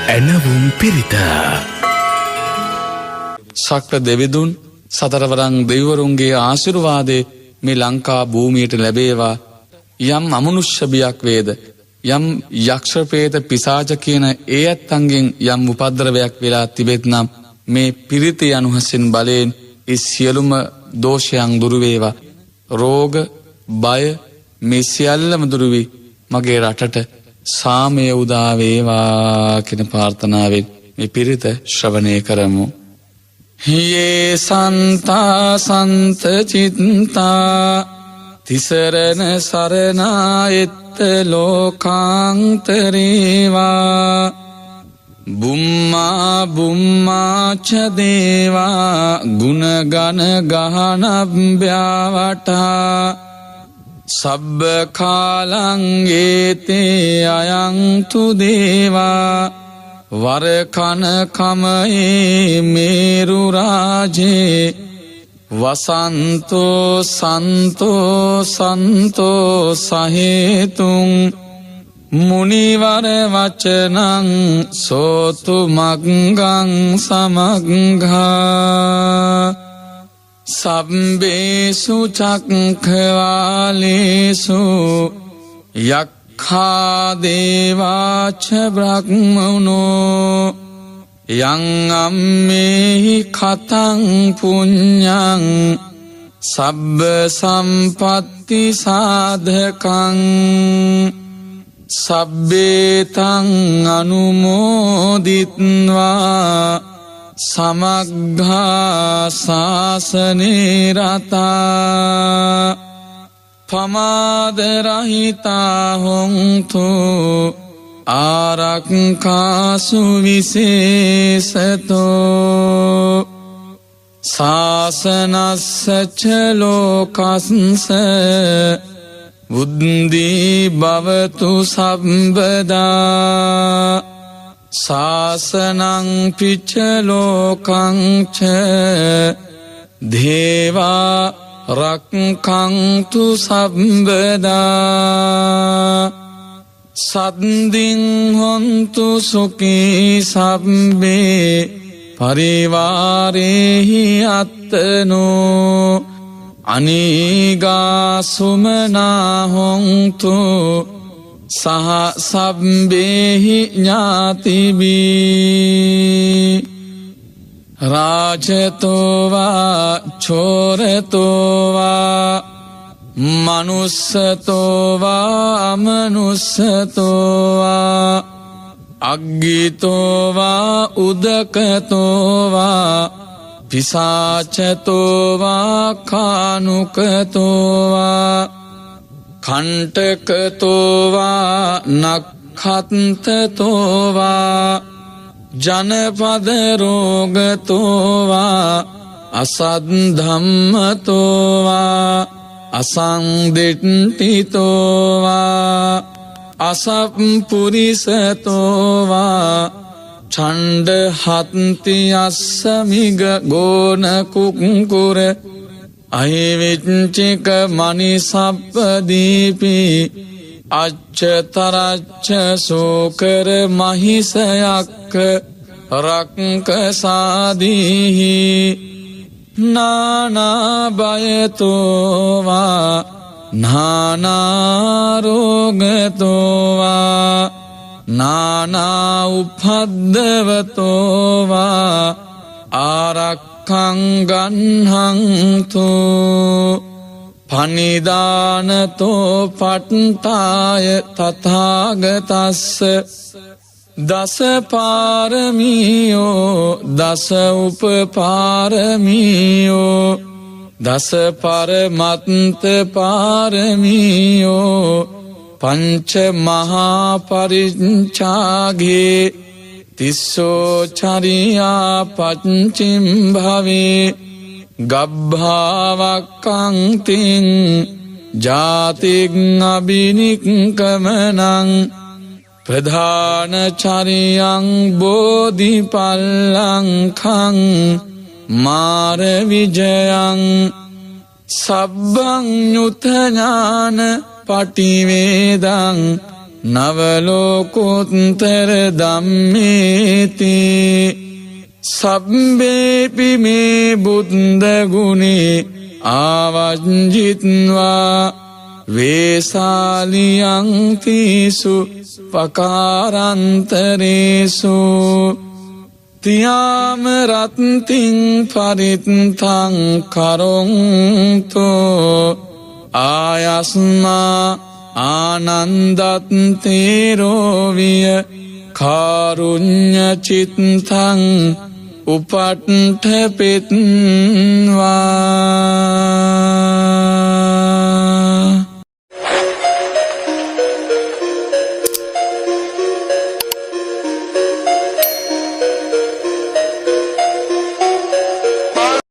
ඇනවුම් පිරිත සක්‍ර දෙවිදුන් සතරවරං දෙවිවරුන්ගේ ආශිර්වාදේ මේ ලංකා භූමියට ලැබේවා. යම් අමනුෂ්‍ය බියක් වේද, යම් යක්ෂ ප්‍රේත පිසාච කියන ඒ ඇත්තන්ගෙන් යම් උපද්‍රවයක් වෙලා තිබෙත් නම් මේ පිරිත යනුහසින් බලයෙන් ඒ සියලුම දෝෂයන් දුරු වේවා. රෝග බය මේ සියල්ලම දුරු වී මගේ රටට සාමය උදා වේවා කියන ප්‍රාර්ථනාවෙන් මේ පිරිත ශ්‍රවණය කරමු. හියේ සන්තා සන්ත චිත්තා තිසරණ සරණා එත්ත ලෝකාන්තරේවා බුම්මා බුම්මා ච දේවා ගුණගන ගහනබ්භ්‍යාවටා සබ්බ කාලං ඒතේ අයන්තු දේවා වරකන කමයේ මේරු රාජේ වසන්තෝ සන්තෝ සන්තෝ සහේතුං මුනිවර වචනං සෝතු මග්ගං සමග්ගා සබ්බේසු චක්ඛවාලේසු යක්ඛා දේවාච බ්‍රහ්මනෝ යං අම්මේහි කතං පුඤ්ඤං සබ්බ සම්පත්ති සාධකං සබ්බේතං අනුමෝදිත්වා සමග්ගා සාසනේ රතා පමාදරහිතා හොන්තු ආරක්ඛාසු විශේෂතෝ සාසනස්ස ලෝකස්ස බුද්ධී භවතු සම්බදා සාසනං පිච්ච ලෝකං ච දේවා රක්ඛන්තු සම්බදා සද්දින් හොන්තු සුඛී සබ්බේ පරිවාරේහි අත්තනෝ අනීගා සුමනා හොන්තු සහ සබ්බේහි ඥාතිබී රාජතෝවා චෝරතෝවා මනුස්සතෝවා අමනුස්සතෝවා අග්ගිතෝවා උදකතෝවා පිසාචතෝවා කානුකතෝවා කණ්ඨකතෝවා නක්ඛත්තතෝවා ජනපද රෝගතෝවා අසද්ධම්මතෝවා අසංදිට්ඨිතෝවා අසප්පුරිසතෝවා ඡණ්ඩ හත්ති අස්සමිග ගෝන කුක්කුර අහිවිච්චික මනිසප්පදීපි අච්චතරච්ච සෝකර මහිසයක්ක රක්ක සාදීහි නානා බයතෝවා නානා රෝගතෝවා නානා උපද්දවතෝවා ආරක්ඛං ගන්හන්තු පනිදානතෝ පට්ඨාය තථාගතස්ස දස පාරමීයෝ දස උපපාරමීයෝ දස පරමත්ත පාරමීයෝ පංච මහා පරිච්ඡාගේ තිස්සෝ චරියා පච්චිම් භවේ ගබ්භාවක්ඛන්තිං ජාතිග් අබිනික්කමනං ප්‍රධාන චරියං බෝධිපල්ලංඛං මාර විජයං සබ්බං ඤුත ඥාන පටිවේදං නවලෝකුත්තර ධම්මේති සබ්බේපි මේ බුද්ධගුණේ ආවජ්ජිත්වා වේසාලියන්තිසු පකාරන්තරේසු තියාම රත්තිං පරිත්තං කරොන්තෝ ආයස්මා ආනන්දත්තේරෝවිය කාරුඤ්ඤ චිත්තං උපට්ඨපෙත්වා